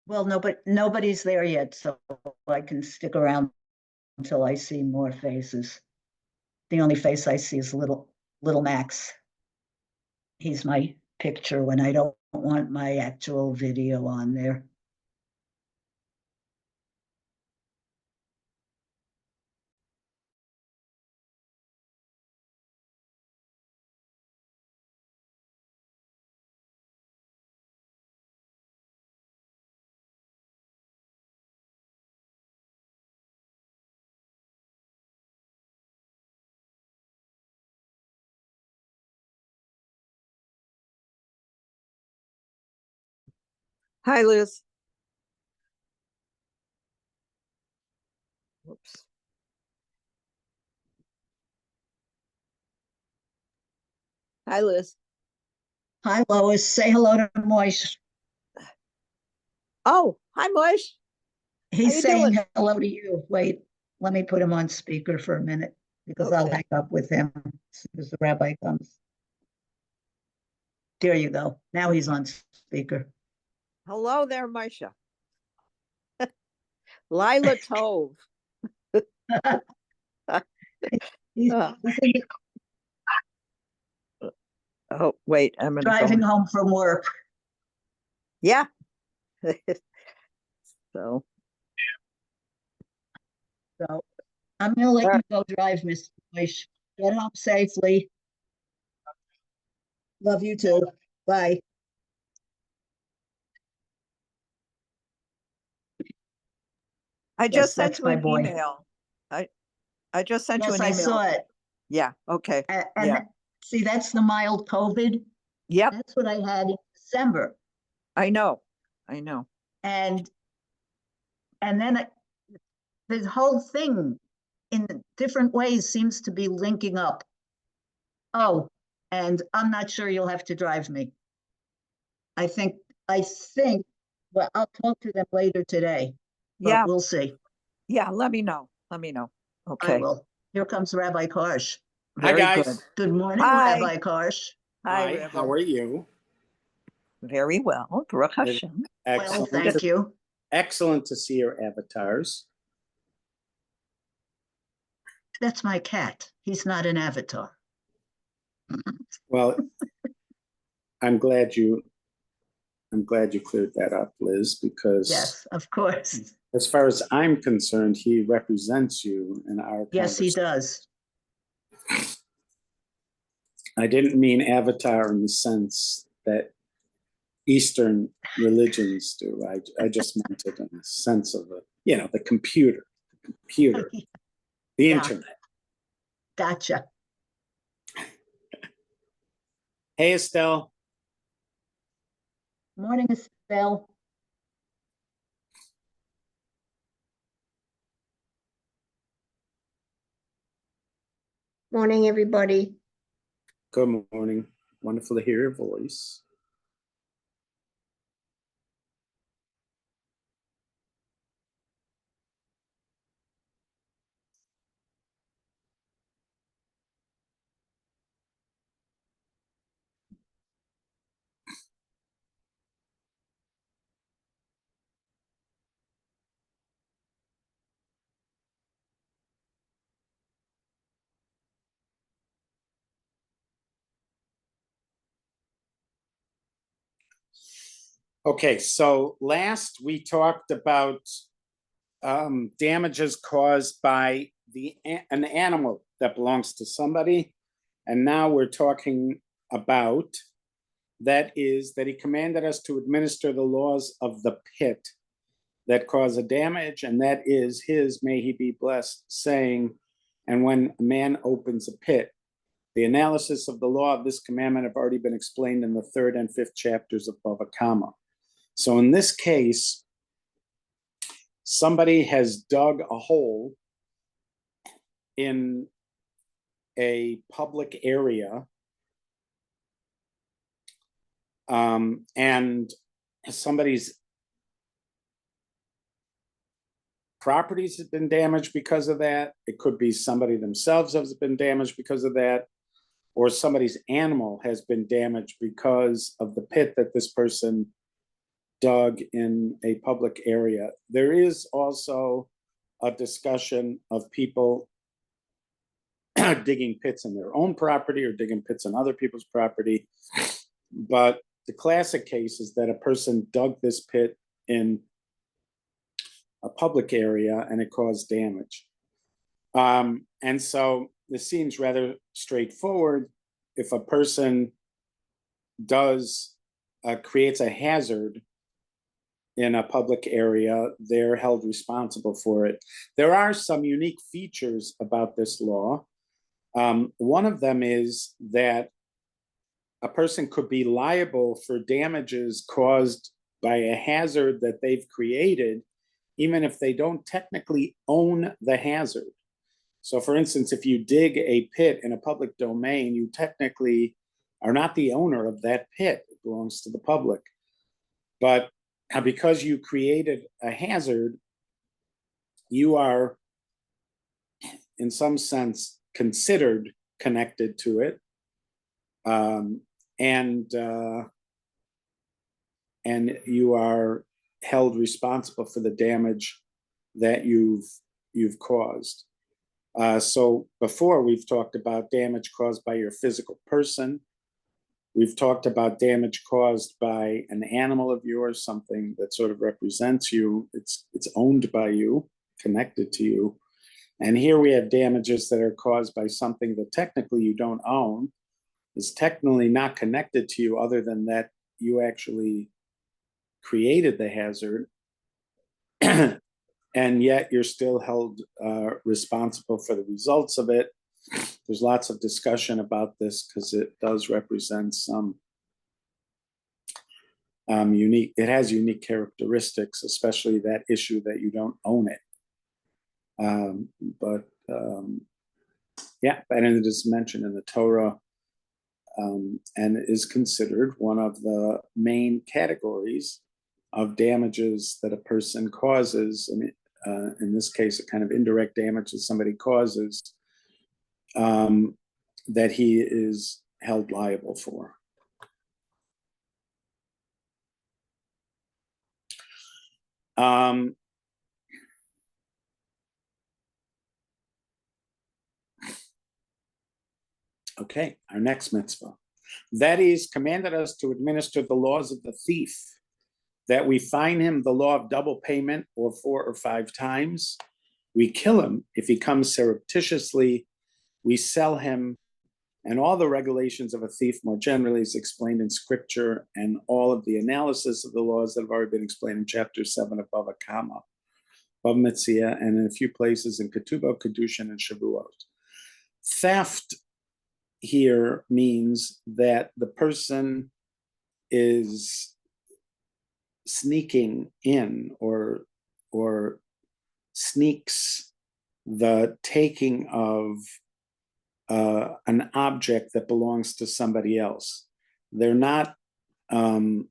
Well, nobody's there yet, so I can stick around until I see more faces. The only face I see is little Max. He's my picture when I don't want my actual video on there. Hi, Liz. Whoops. Hi, Liz. Hi, Lois. Say hello to Moish. Oh, hi, Moish. He's saying hello to you. Wait, let me put him on speaker for a minute because I'll hang up with him as soon as the rabbi comes. There you go. Now he's on speaker. Hello there, Maisha. Lila Tove. Oh, wait, I'm gonna driving home from work. Yeah. So I'm gonna let you go drive, Mr. Bush. Get home safely. Love you too. Bye. I just sent you an email. I just sent you an email. Yes, I saw it. Yeah, okay. And see, that's the mild COVID. Yep. That's what I had in December. I know. And then the whole thing in different ways seems to be linking up. Oh, and I'm not sure you'll have to drive me. I think, well, I'll talk to them later today. But we'll see. Yeah, let me know. Okay. I will. Here comes Rabbi Karsh. Hi, guys. Good morning, Rabbi Karsh. Hi, how are you? Very well. Baruch Hashem. Excellent. Well, thank you. Excellent to see your avatars. That's my cat. He's not an avatar. Well, I'm glad you cleared that up, Liz, because yes, of course. As far as I'm concerned, he represents you in our Yes, he does. I didn't mean avatar in the sense that Eastern religions do. I just meant it in the sense of the computer, the internet. Gotcha. Hey, Estelle. Morning, Estelle. Morning, everybody. Good morning. Wonderful to hear your voice. Okay, so last we talked about damages caused by an animal that belongs to somebody, and now we're talking about that he commanded us to administer the laws of the pit that cause a damage, and that is his, may he be blessed, saying, and when a man opens a pit. The analysis of the law of this commandment have already been explained in the 3rd and 5th chapters of Bava Kama. So in this case, somebody has dug a hole in a public area, and somebody's properties have been damaged because of that. It could be somebody themselves has been damaged because of that, or somebody's animal has been damaged because of the pit that this person dug in a public area. There is also a discussion of people digging pits in their own property or digging pits on other people's property. But the classic case is that a person dug this pit in a public area and it caused damage. And so this seems rather straightforward. If a person creates a hazard in a public area, they're held responsible for it. There are some unique features about this law. One of them is that a person could be liable for damages caused by a hazard that they've created, even if they don't technically own the hazard. So for instance, if you dig a pit in a public domain, you technically are not the owner of that pit. It belongs to the public. But because you created a hazard, you are, in some sense, considered connected to it. And you are held responsible for the damage that you've caused. So before, we've talked about damage caused by your physical person. We've talked about damage caused by an animal of yours, something that sort of represents you. It's owned by you, connected to you. And here we have damages that are caused by something that technically you don't own, is technically not connected to you, other than that you actually created the hazard. And yet you're still held responsible for the results of it. There's lots of discussion about this because it does represent some it has unique characteristics, especially that issue that you don't own it. Yeah, and it is mentioned in the Torah, and is considered one of the main categories of damages that a person causes. I mean, in this case, a kind of indirect damage that somebody causes, that he is held liable for. Okay, our next mitzvah. That is, commanded us to administer the laws of the thief, that we fine him the law of double payment, or 4 or 5 times. We kill him if he comes surreptitiously. We sell him, and all the regulations of a thief more generally is explained in scripture, and all of the analysis of the laws that have already been explained in chapter 7 of Bava Kama, Bava Metzia, and in a few places in Ketubah, Kedushin, and Shavuot. Theft here means that the person is sneaking in or sneaks the taking of an object that belongs to somebody else. They're not, as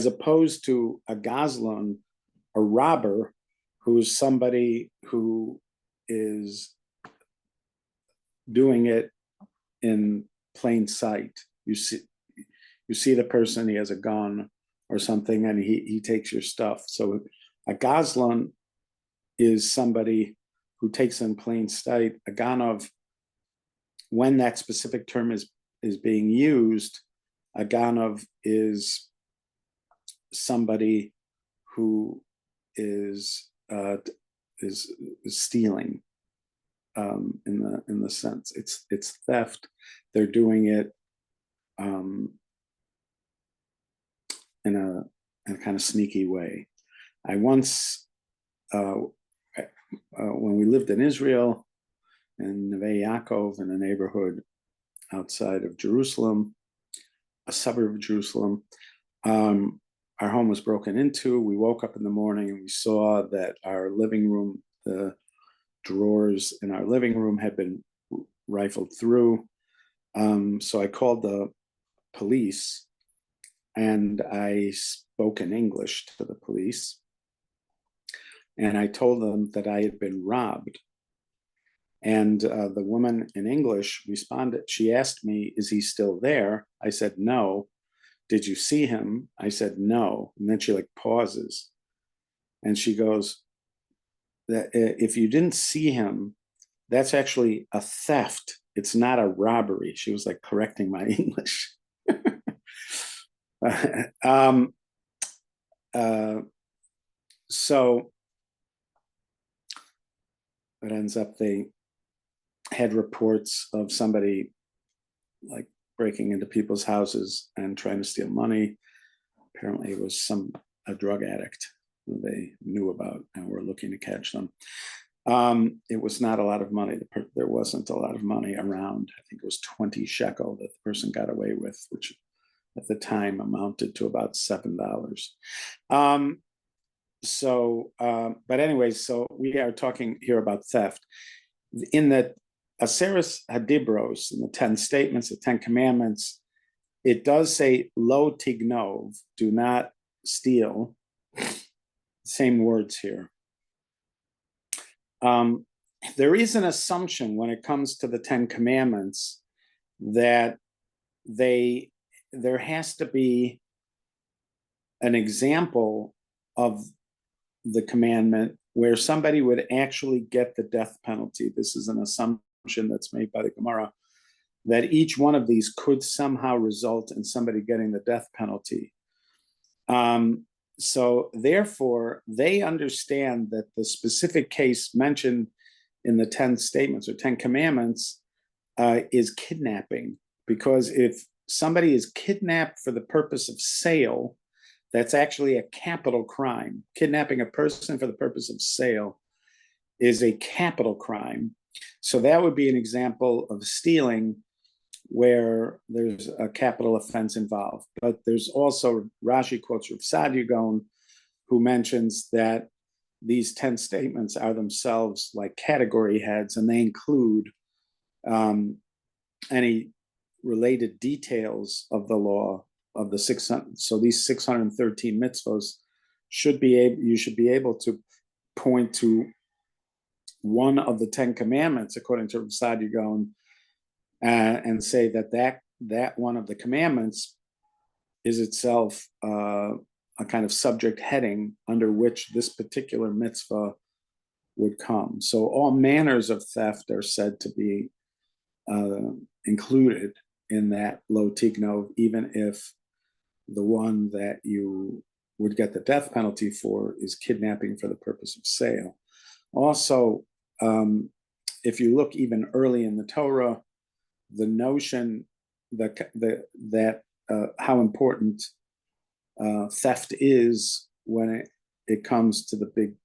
opposed to a gazlan, a robber, who's somebody who is doing it in plain sight. You see the person, he has a gun or something, and he takes your stuff. So a gazlan is somebody who takes in plain sight. A ganov, when that specific term is being used, a ganov is somebody who is stealing. In the sense, it's theft. They're doing it in a kind of sneaky way. I once, when we lived in Israel, in Neve Yaakov, in a neighborhood outside of Jerusalem, a suburb of Jerusalem, our home was broken into. We woke up in the morning and we saw that our living room, the drawers in our living room, had been rifled through. So I called the police, and I spoke in English to the police, and I told them that I had been robbed. And the woman in English responded. She asked me, "Is he still there?" I said, "No." did you see him? I said, no. And then she like pauses. And she goes, that if you didn't see him, that's actually a theft. It's not a robbery. She was like correcting my English. So it ends up they had reports of somebody like breaking into people's houses and trying to steal money. Apparently it was a drug addict who they knew about and were looking to catch them. It was not a lot of money. There wasn't a lot of money around. I think it was 20 shekel that the person got away with, which at the time amounted to about $7. But anyway, so we are talking here about theft. In the Aseres Hadibros, in the 10 statements, the 10 commandments, it does say lo tignov, do not steal. Same words here. There is an assumption when it comes to the 10 commandments that there has to be an example of the commandment where somebody would actually get the death penalty. This is an assumption that's made by the Gemara, that each one of these could somehow result in somebody getting the death penalty. So therefore, they understand that the specific case mentioned in the 10 statements or 10 commandments is kidnapping, because if somebody is kidnapped for the purpose of sale, that's actually a capital crime. Kidnapping a person for the purpose of sale is a capital crime. So that would be an example of stealing where there's a capital offense involved. But there's also, Rashi quotes Rav Sadia Gaon, who mentions that these 10 statements are themselves like category heads, and they include any related details of the law of the 600. So these 613 mitzvos you should be able to point to one of the 10 commandments, according to Rav Sadia Gaon, and say that one of the commandments is itself a kind of subject heading under which this particular mitzvah would come. So all manners of theft are said to be included in that lo tignov, even if the one that you would get the death penalty for is kidnapping for the purpose of sale. Also, if you look even early in the Torah, the notion that how important theft is when it comes to the big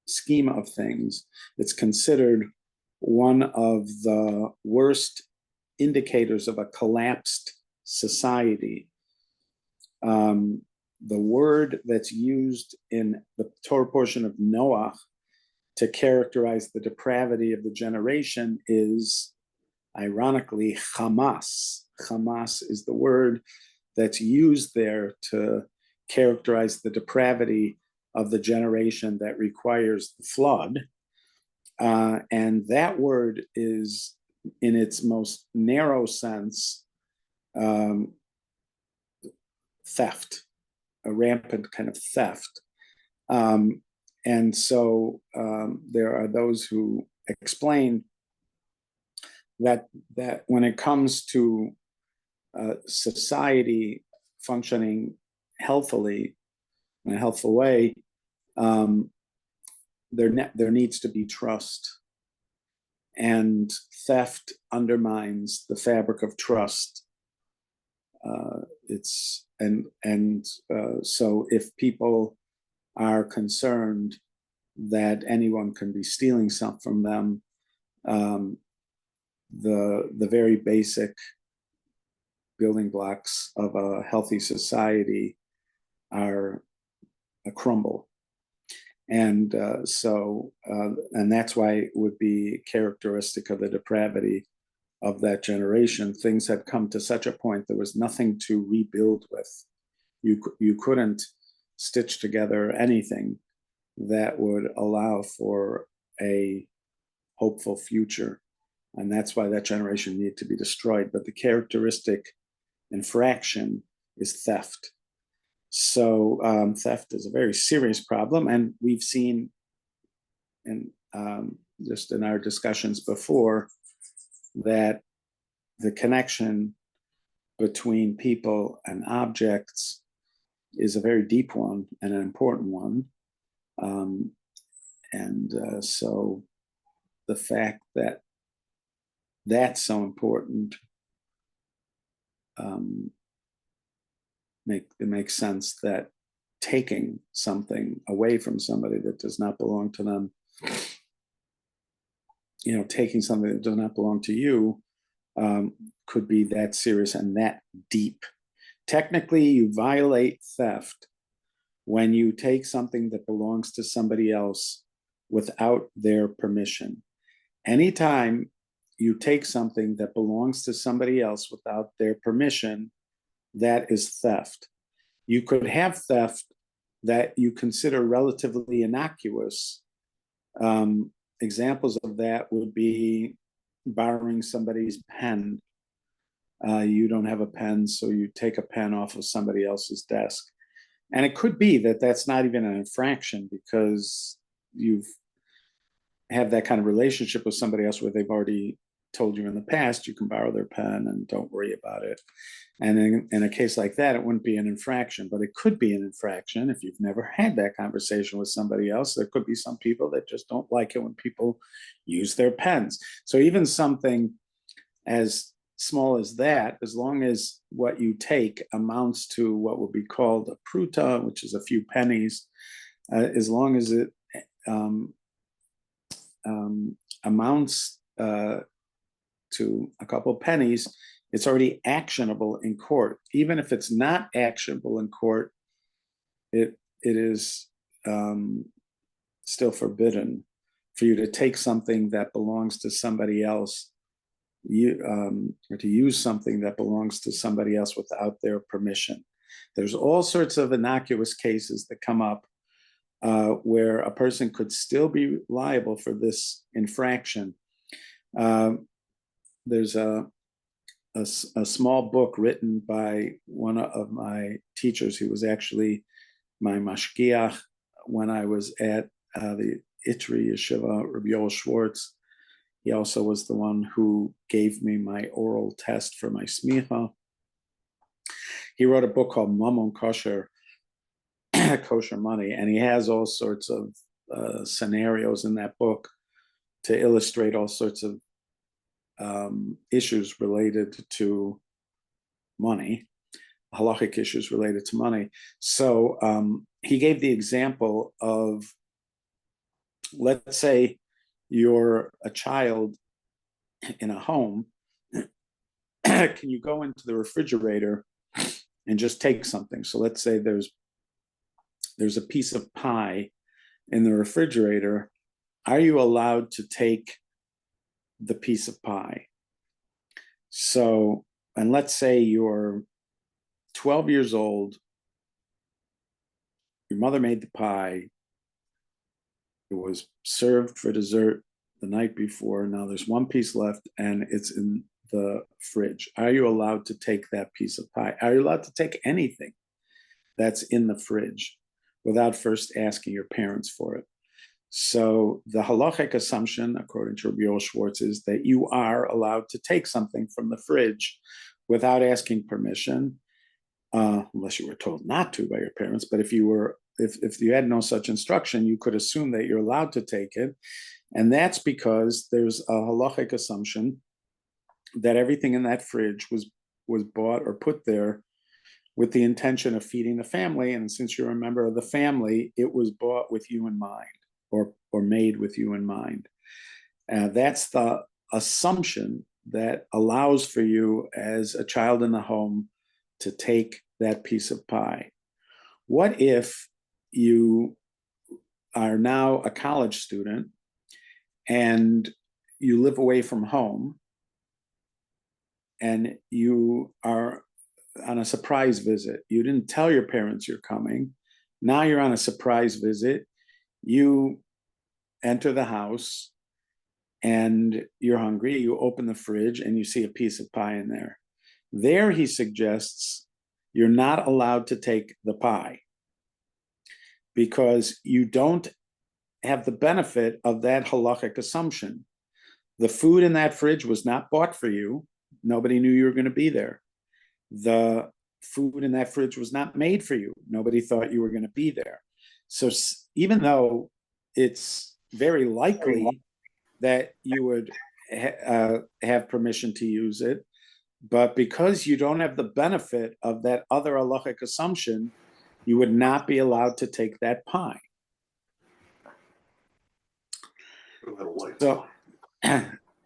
scheme of things, it's considered one of the worst indicators of a collapsed society. The word that's used in the Torah portion of Noah to characterize the depravity of the generation is, ironically, Hamas. Hamas is the word that's used there to characterize the depravity of the generation that requires the flood. And that word is, in its most narrow sense, theft, a rampant kind of theft. And so there are those who explain that when it comes to society functioning healthily, in a healthful way, there needs to be trust. And theft undermines the fabric of trust. So if people are concerned that anyone can be stealing something from them, the very basic building blocks of a healthy society are a crumble. And and that's why it would be characteristic of the depravity of that generation. Things had come to such a point there was nothing to rebuild with. You couldn't stitch together anything that would allow for a hopeful future. And that's why that generation needed to be destroyed. But the characteristic infraction is theft. So theft is a very serious problem, and we've seen, and just in our discussions before, that the connection between people and objects is a very deep one and an important one. So the fact that that's so important, it makes sense that taking something away from somebody that does not belong to them, taking something that does not belong to you, could be that serious and that deep. Technically, you violate theft when you take something that belongs to somebody else without their permission. Anytime you take something that belongs to somebody else without their permission, that is theft. You could have theft that you consider relatively innocuous. Examples of that would be borrowing somebody's pen. You don't have a pen, so you take a pen off of somebody else's desk. And it could be that that's not even an infraction because you've have that kind of relationship with somebody else where they've already told you in the past you can borrow their pen and don't worry about it. And in a case like that, it wouldn't be an infraction, but it could be an infraction if you've never had that conversation with somebody else. There could be some people that just don't like it when people use their pens. So even something as small as that, as long as what you take amounts to what would be called a pruta, which is a few pennies, as long as it amounts to a couple pennies, it's already actionable in court. Even if it's not actionable in court, it is still forbidden for you to take something that belongs to somebody else, or to use something that belongs to somebody else without their permission. There's all sorts of innocuous cases that come up where a person could still be liable for this infraction. There's a small book written by one of my teachers who was actually my mashgiach when I was at the Itri Yeshiva, Rabbi Yoel Schwartz. He also was the one who gave me my oral test for my smicha. He wrote a book called Mammon Kosher, Kosher Money, and he has all sorts of scenarios in that book to illustrate all sorts of issues related to money, halachic issues related to money. So he gave the example of, let's say you're a child in a home. Can you go into the refrigerator and just take something? So let's say there's a piece of pie in the refrigerator. Are you allowed to take the piece of pie? So, and let's say you're 12 years old, your mother made the pie, it was served for dessert the night before, now there's one piece left and it's in the fridge. Are you allowed to take that piece of pie? Are you allowed to take anything that's in the fridge without first asking your parents for it? So the halachic assumption, according to Rabbi Yoel Schwartz, is that you are allowed to take something from the fridge without asking permission, unless you were told not to by your parents. But if you had no such instruction, you could assume that you're allowed to take it. And that's because there's a halachic assumption that everything in that fridge was bought or put there with the intention of feeding the family. And since you're a member of the family, it was bought with you in mind. Or made with you in mind. That's the assumption that allows for you as a child in the home to take that piece of pie. What if you are now a college student and you live away from home and you are on a surprise visit? You didn't tell your parents you're coming. Now you're on a surprise visit. You enter the house and you're hungry. You open the fridge and you see a piece of pie in there. There he suggests you're not allowed to take the pie because you don't have the benefit of that halachic assumption. The food in that fridge was not bought for you. Nobody knew you were going to be there. The food in that fridge was not made for you. Nobody thought you were going to be there. So even though it's very likely that you would have permission to use it, but because you don't have the benefit of that other halachic assumption, you would not be allowed to take that pie.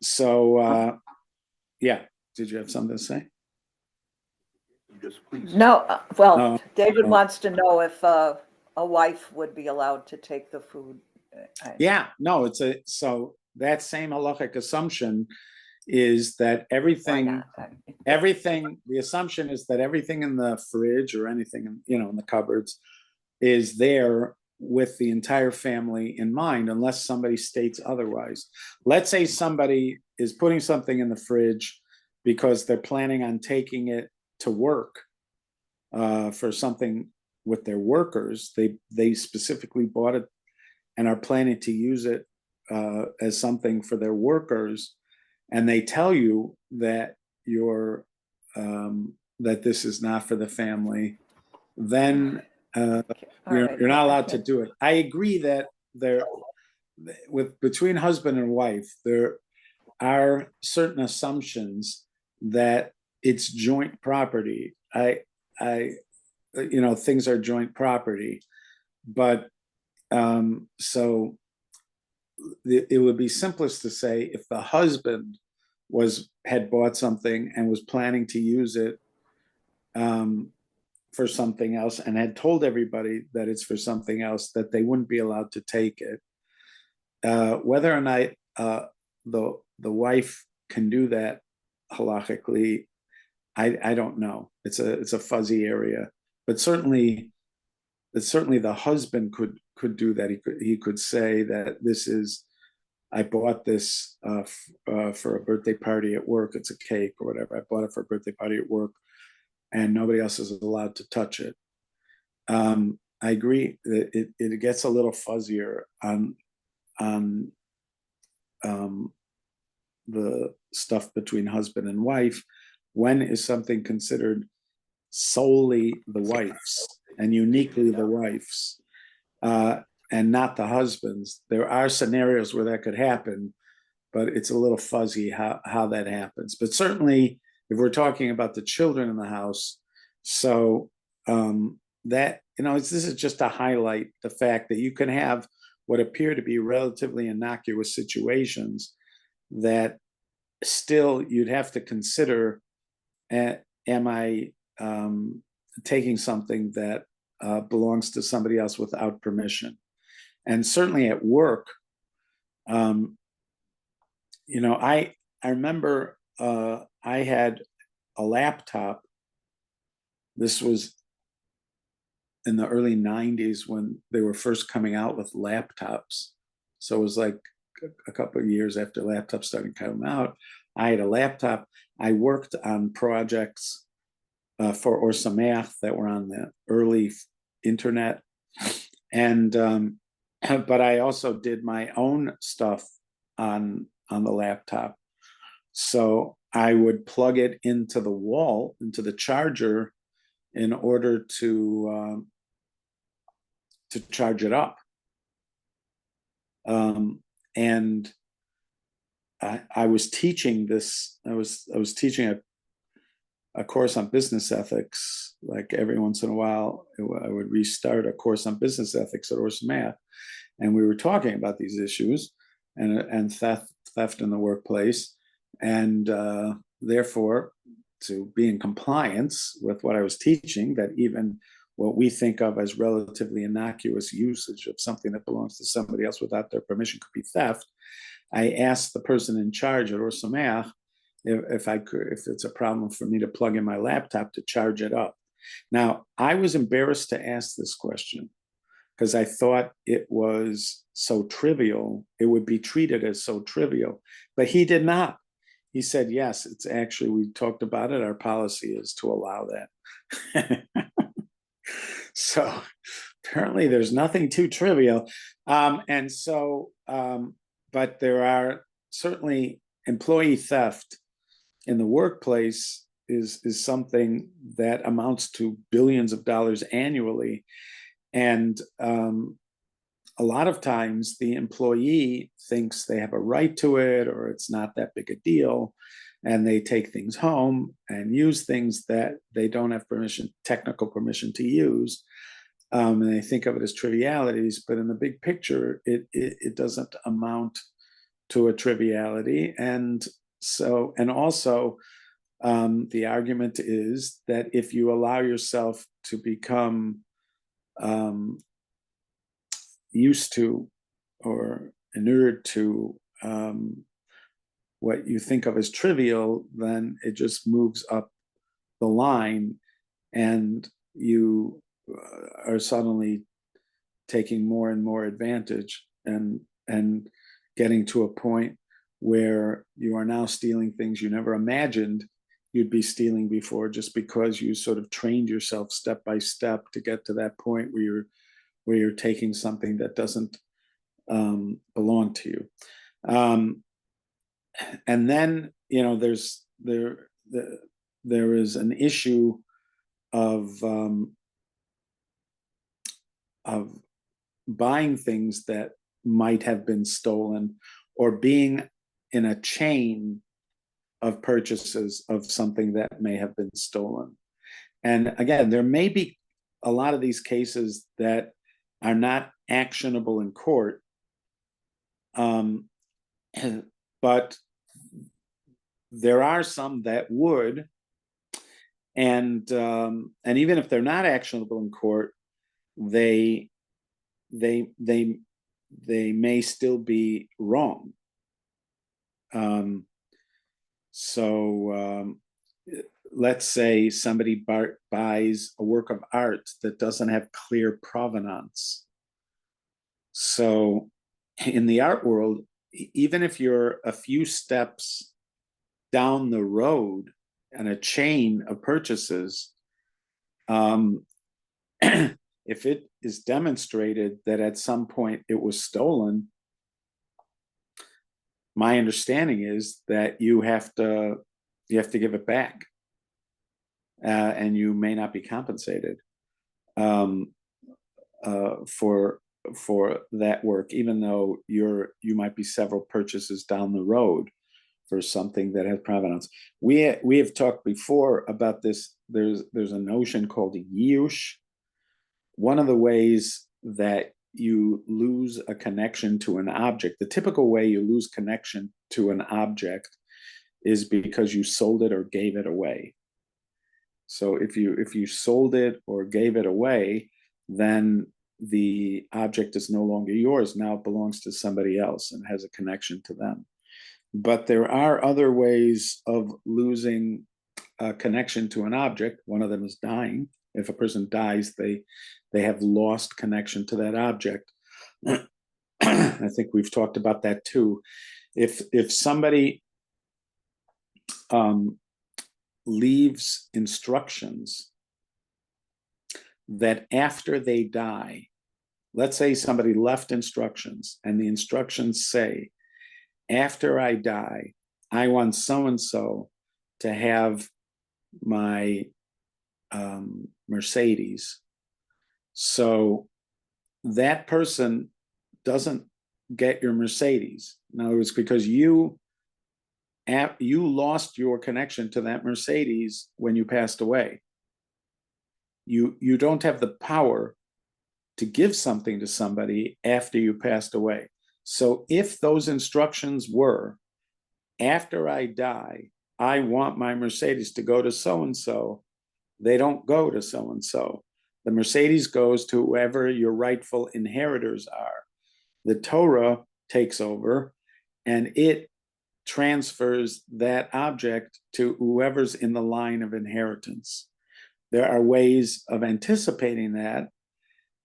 So, yeah. Did you have something to say? No, David wants to know if a wife would be allowed to take the food. Yeah, no, so that same halachic assumption is that everything, the assumption is that everything in the fridge or anything, in the cupboards is there with the entire family in mind, unless somebody states otherwise. Let's say somebody is putting something in the fridge because they're planning on taking it to work for something with their workers. They specifically bought it and are planning to use it as something for their workers, and they tell you that that this is not for the family, then you're not allowed to do it. I agree that between husband and wife, there are certain assumptions that it's joint property. Things are joint property, but so it would be simplest to say if the husband had bought something and was planning to use it for something else and had told everybody that it's for something else, that they wouldn't be allowed to take it. Whether or not the wife can do that halachically, I don't know. It's a fuzzy area, but certainly the husband could do that. He could say that I bought this for a birthday party at work. It's a cake or whatever. I bought it for a birthday party at work, and nobody else is allowed to touch it. I agree that it gets a little fuzzier on the stuff between husband and wife. When is something considered solely the wife's and uniquely the wife's and not the husband's? There are scenarios where that could happen, but it's a little fuzzy how that happens. But certainly if we're talking about the children in the house, so that, this is just to highlight the fact that you can have what appear to be relatively innocuous situations that still you'd have to consider, am I taking something that belongs to somebody else without permission? And certainly at work, I remember I had a laptop. This was in the early 90s when they were first coming out with laptops. So it was like a couple of years after laptops started coming out. I had a laptop. I worked on projects for Or Sameach that were on the early internet. And but I also did my own stuff on the laptop. So I would plug it into the wall, into the charger, in order to charge it up. And I was teaching this. I was teaching a course on business ethics. Like every once in a while, I would restart a course on business ethics at Or Sameach, and we were talking about these issues and theft in the workplace, and therefore, to be in compliance with what I was teaching, that even what we think of as relatively innocuous usage of something that belongs to somebody else without their permission could be theft. I asked the person in charge at Or Sameach if it's a problem for me to plug in my laptop to charge it up. Now, I was embarrassed to ask this question because I thought it was so trivial. It would be treated as so trivial, but he did not. he said, yes, it's actually, we talked about it. Our policy is to allow that. So apparently there's nothing too trivial. And so, but there are certainly employee theft in the workplace is something that amounts to billions of dollars annually. And a lot of times the employee thinks they have a right to it, or it's not that big a deal. And they take things home and use things that they don't have permission, technical permission to use. And they think of it as trivialities, but in the big picture, it doesn't amount to a triviality. And so, and also, the argument is that if you allow yourself to become used to or inured to what you think of as trivial, then it just moves up the line, and you are suddenly taking more and more advantage and getting to a point where you are now stealing things you never imagined you'd be stealing before, just because you sort of trained yourself step by step to get to that point where you're taking something that doesn't belong to you. And then, you know, there is an issue of buying things that might have been stolen, or being in a chain of purchases of something that may have been stolen. And again, there may be a lot of these cases that are not actionable in court, but there are some that would, and even if they're not actionable in court, they may still be wrong. So let's say somebody buys a work of art that doesn't have clear provenance. So in the art world, even if you're a few steps down the road and a chain of purchases, if it is demonstrated that at some point it was stolen, my understanding is that you have to give it back, and you may not be compensated for that work, even though you might be several purchases down the road for something that has provenance. We have talked before about this. There's a notion called yiyush. One of the ways that you lose a connection to an object, the typical way you lose connection to an object is because you sold it or gave it away. So if you sold it or gave it away, then the object is no longer yours. Now it belongs to somebody else and has a connection to them. But there are other ways of losing a connection to an object. One of them is dying. If a person dies, they have lost connection to that object. I think we've talked about that too. If somebody leaves instructions that after they die, let's say somebody left instructions and the instructions say, after I die, I want so-and-so to have my Mercedes. So that person doesn't get your Mercedes. In other words, because you lost your connection to that Mercedes when you passed away. You don't have the power to give something to somebody after you passed away. So if those instructions were, after I die, I want my Mercedes to go to so-and-so, they don't go to so-and-so. The Mercedes goes to whoever your rightful inheritors are. The Torah takes over and it transfers that object to whoever's in the line of inheritance. There are ways of anticipating that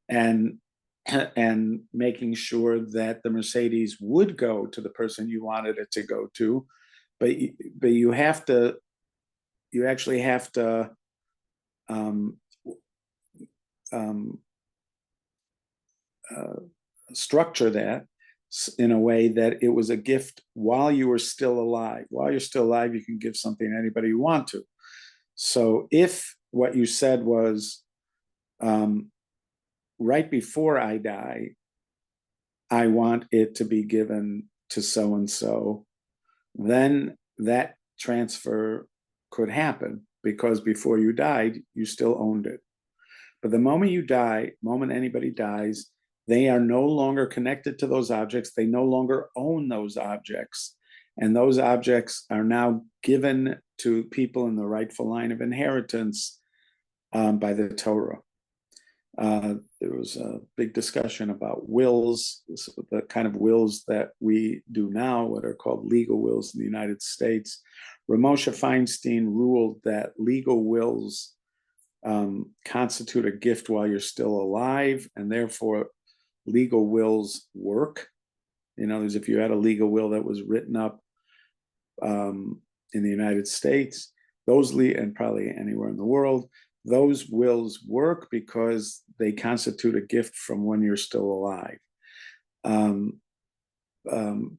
and making sure that the Mercedes would go to the person you wanted it to go to, but you actually have to structure that in a way that it was a gift while you were still alive. While you're still alive, you can give something to anybody you want to. So if what you said was, right before I die, I want it to be given to so-and-so, then that transfer could happen, because before you died, you still owned it. But the moment you die, moment anybody dies, they are no longer connected to those objects. They no longer own those objects. And those objects are now given to people in the rightful line of inheritance by the Torah. There was a big discussion about wills, the kind of wills that we do now, what are called legal wills in the United States. Ramosha Feinstein ruled that legal wills constitute a gift while you're still alive, and therefore legal wills work. In other words, if you had a legal will that was written up in the United States, and probably anywhere in the world, those wills work because they constitute a gift from when you're still alive.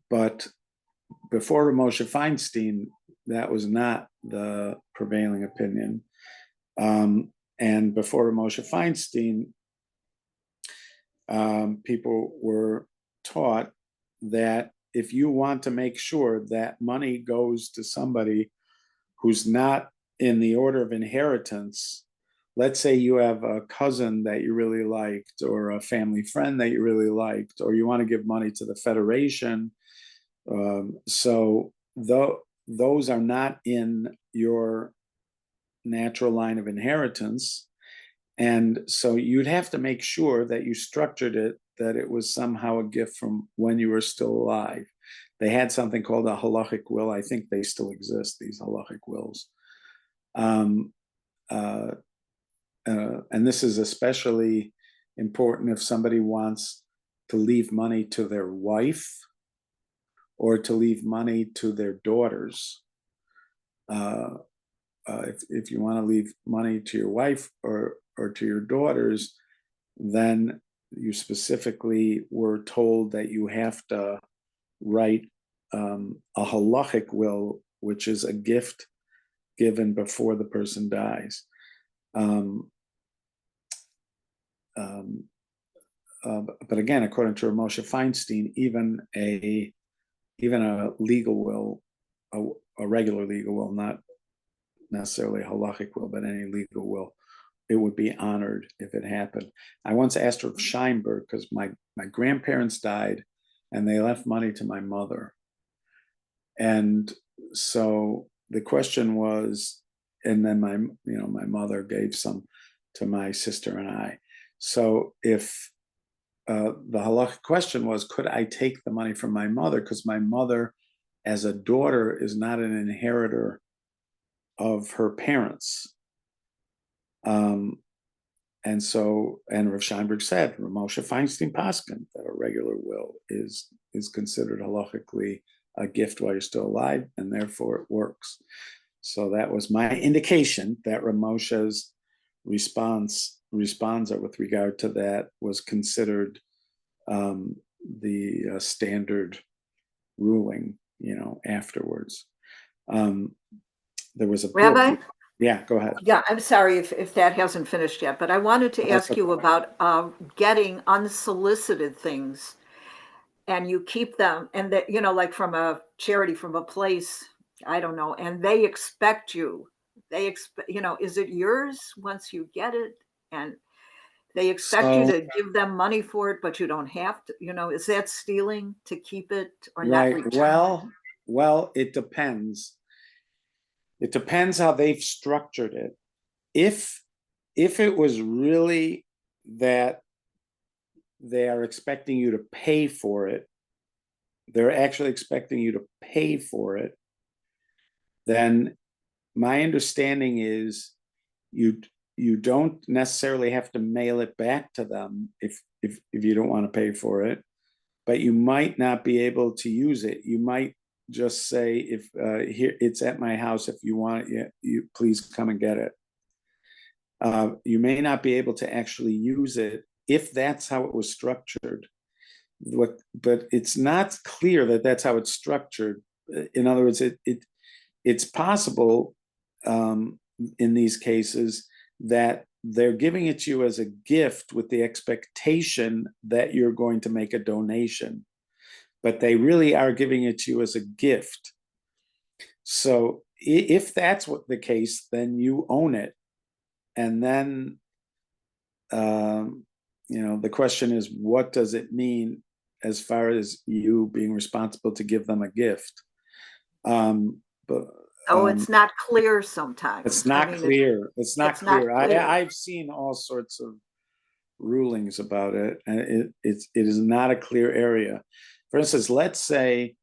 But before Ramosha Feinstein, that was not the prevailing opinion. And before Ramosha Feinstein, people were taught that if you want to make sure that money goes to somebody who's not in the order of inheritance, let's say you have a cousin that you really liked, or a family friend that you really liked, or you want to give money to the Federation. So those are not in your natural line of inheritance. And so you'd have to make sure that you structured it, that it was somehow a gift from when you were still alive. They had something called a halachic will. I think they still exist, these halachic wills. And this is especially important if somebody wants to leave money to their wife or to leave money to their daughters. If you want to leave money to your wife or to your daughters, then you specifically were told that you have to write a halachic will, which is a gift given before the person dies. But again, according to Ramosha Feinstein, even a legal will, a regular legal will, not necessarily a halachic will, but any legal will, it would be honored if it happened. I once asked Rav Scheinberg, because my grandparents died and they left money to my mother. And so the question was, and then my mother gave some to my sister and I. So if the halachic question was, could I take the money from my mother? Because my mother, as a daughter, is not an inheritor of her parents. And Rav Scheinberg said, Ramosha Feinstein Paskin, that a regular will is considered halachically a gift while you're still alive, and therefore it works. So that was my indication that Ramosha's response with regard to that was considered the standard ruling, afterwards. There was a Rabbi? book. Yeah, go ahead. Yeah, I'm sorry if that hasn't finished yet, but I wanted to ask you about getting unsolicited things, and you keep them, and that, like from a charity, from a place, I don't know, and they expect is it yours once you get it? And they expect you to give them money for it, but you don't have to, is that stealing to keep it or not return? Well, it depends. It depends how they've structured it. If it was really that they are expecting you to pay for it, they're actually expecting you to pay for it, then my understanding is you don't necessarily have to mail it back to them if you don't want to pay for it, but you might not be able to use it. You might just say, if here it's at my house, if you want it, you please come and get it. You may not be able to actually use it if that's how it was structured. But it's not clear that that's how it's structured. In other words, it's possible in these cases that they're giving it to you as a gift with the expectation that you're going to make a donation, but they really are giving it to you as a gift. So if that's what the case, then you own it. And then, the question is, what does it mean as far as you being responsible to give them a gift? It's not clear sometimes. It's not clear. It's not clear. I've seen all sorts of rulings about it, and it is not a clear area. For instance, let's say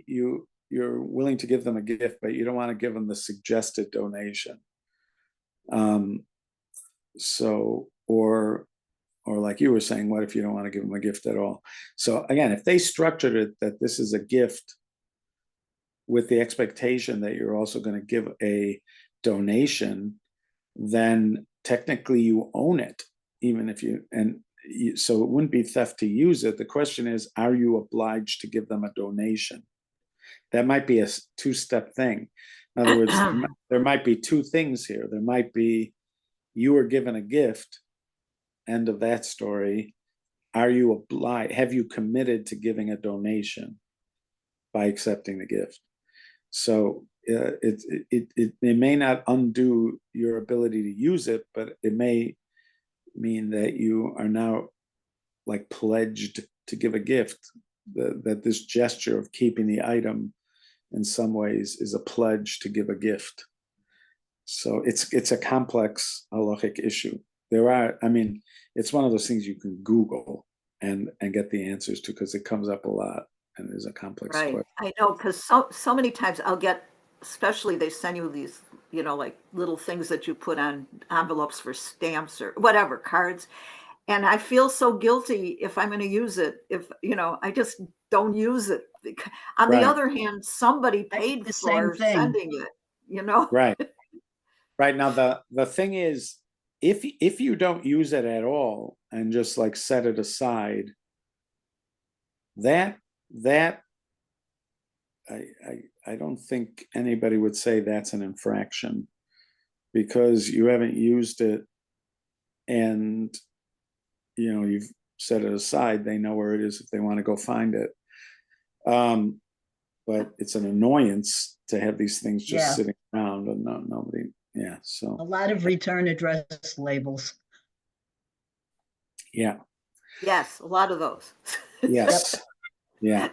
you're willing to give them a gift, but you don't want to give them the suggested donation. Or like you were saying, what if you don't want to give them a gift at all? So again, if they structured it that this is a gift with the expectation that you're also going to give a donation, then technically you own it, even if so it wouldn't be theft to use it. The question is, are you obliged to give them a donation? That might be a two-step thing. In other words, there might be two things here. There might be, you were given a gift, end of that story. Are you obliged? Have you committed to giving a donation by accepting the gift? So it may not undo your ability to use it, but it may mean that you are now like pledged to give a gift. That this gesture of keeping the item in some ways is a pledge to give a gift. So it's a complex halachic issue. It's one of those things you can Google and get the answers to, because it comes up a lot and is a complex question. I know, because so many times I'll get, especially they send you these, like little things that you put on envelopes for stamps or whatever, cards. And I feel so guilty if I'm going to use it, if, I just don't use it. On the other hand, somebody paid for sending it, Right. Right. Now, the thing is, if you don't use it at all and just like set it aside, that I don't think anybody would say that's an infraction, because you haven't used it and you've set it aside. They know where it is if they want to go find it. But it's an annoyance to have these things just sitting around and nobody. Yeah. So a lot of return address labels. Yeah. Yes, a lot of those. Yes. Yeah.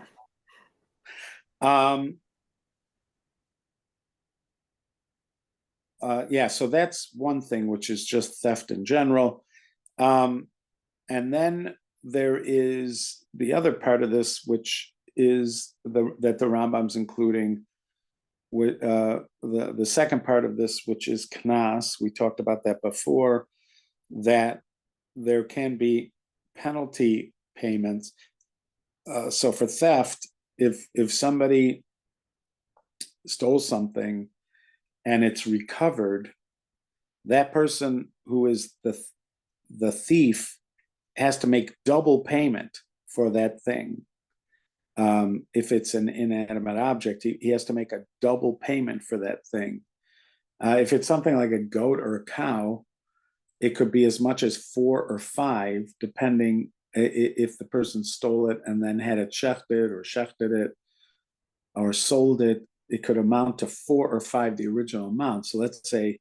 So that's one thing, which is just theft in general. And then there is the other part of this, which is that the Rambam's including with the second part of this, which is knas. We talked about that before, that there can be penalty payments. So for theft, if somebody stole something and it's recovered, that person who is the thief has to make double payment for that thing. If it's an inanimate object, he has to make a double payment for that thing. If it's something like a goat or a cow, it could be as much as 4 or 5, depending if the person stole it and then had it shechted or shechted it or sold it. It could amount to 4 or 5 the original amount. So let's say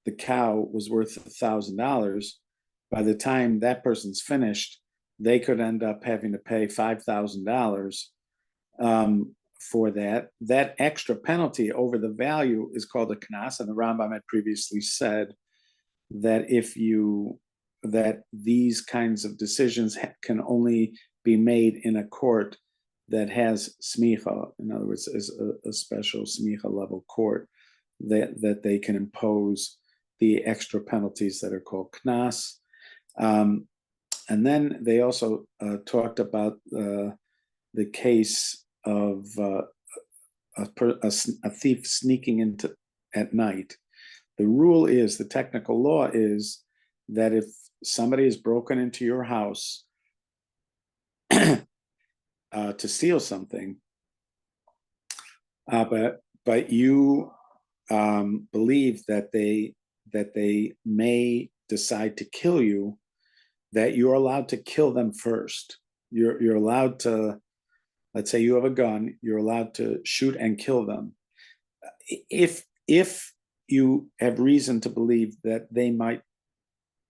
the cow was worth $1,000. By the time that person's finished, they could end up having to pay $5,000 for that. That extra penalty over the value is called a knas, and the Rambam had previously said that that these kinds of decisions can only be made in a court that has smicha. In other words, is a special smicha level court that they can impose the extra penalties that are called knas. And then they also talked about the case a thief sneaking into at night, the rule is, the technical law is that if somebody has broken into your house to steal something, but you believe that they may decide to kill you, that you're allowed to kill them first. You're allowed to, let's say you have a gun, you're allowed to shoot and kill them. If you have reason to believe that they might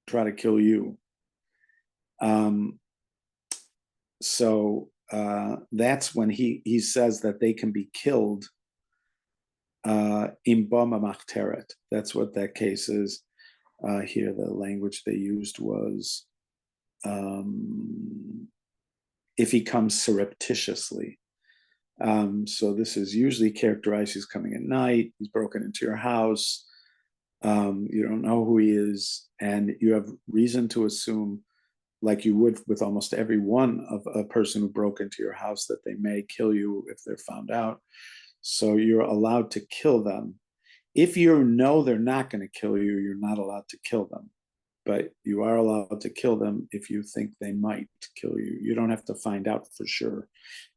try to kill you. So that's when he says that they can be killed in bama machteret. That's what that case is. Here, the language they used was if he comes surreptitiously. So this is usually characterized, he's coming at night, he's broken into your house, you don't know who he is, and you have reason to assume, like you would with almost every one of a person who broke into your house, that they may kill you if they're found out. So you're allowed to kill them. If you know they're not going to kill you, you're not allowed to kill them. But you are allowed to kill them if you think they might kill you. You don't have to find out for sure.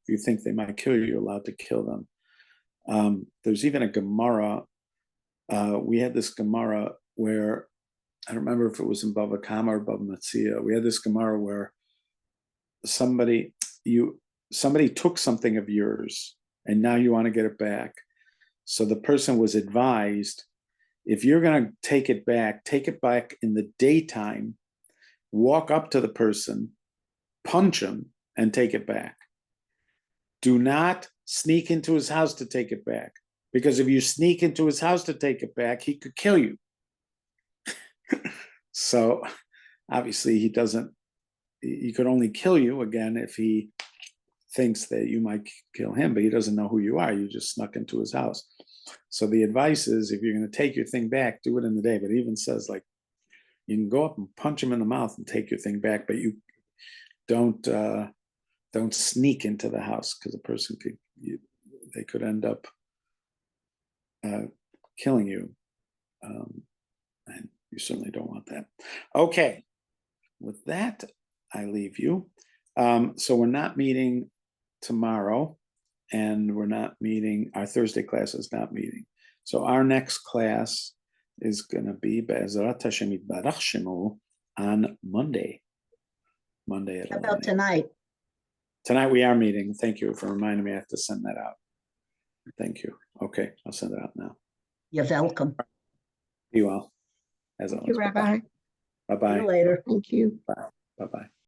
If you think they might kill you, you're allowed to kill them. There's even a Gemara. We had this Gemara where, I don't remember if it was in Bava Kama or Bava Metzia. We had this Gemara where somebody took something of yours and now you want to get it back. So the person was advised, if you're going to take it back in the daytime, walk up to the person, punch him, and take it back. Do not sneak into his house to take it back, because if you sneak into his house to take it back, he could kill you. So obviously he could only kill you again if he thinks that you might kill him, but he doesn't know who you are. You just snuck into his house. So the advice is, if you're going to take your thing back, do it in the day. But it even says, like, you can go up and punch him in the mouth and take your thing back, but you don't sneak into the house, because a person they could end up killing you, and you certainly don't want that. Okay, with that, I leave you. So we're not meeting tomorrow, and we're not meeting, our Thursday class is not meeting. So our next class is going to be Be'ezrat Hashem Yitbarach Shemo on Monday. Monday at 11 How about tonight? Tonight we are meeting. Thank you for reminding me. I have to send that out. Thank you. Okay, I'll send it out now. You're welcome. You all. As always. Thank you, Rabbi. Bye-bye. See you later. Thank you. Bye-bye.